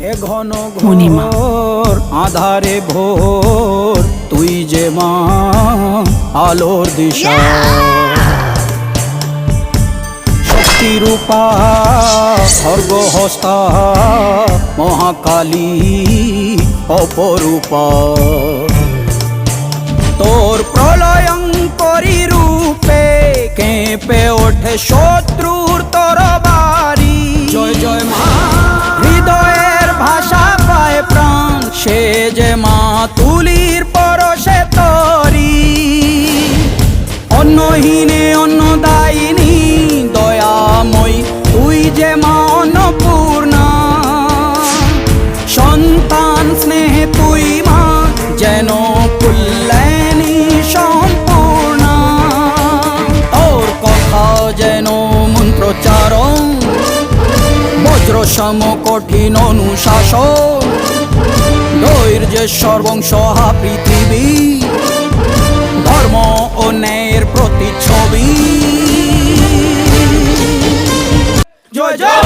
এ ঘন ঘোর আধারে ভোর তুই যে মা আলোর দিশা শক্তিরূপা খর্গহস্তা মহাকালী অপরূপা তোর প্রলয়ঙ্করী রূপে কেঁপে ওঠে শত্রুর তরবারি জয় জয় মা হৃদয়ের ভাষা পায় প্রাণ সে যে মা তুলির পরশে তরি অন্নহীনে অন্নদায়িনী দয়াময়ী তুই যে মা অন্নপূর্ণা সন্তান স্নেহে তুই মা যেন কল্যাণী সম্পূর্ণা তোর কথা যেন মন্ত্রোচ্চারণ বজ্র সম কঠিন অনুশাসন ধৈর্যেশ্বর বংশহা পৃথিবী ধর্ম ও ন্যায়ের প্রতিচ্ছবি জয় জয়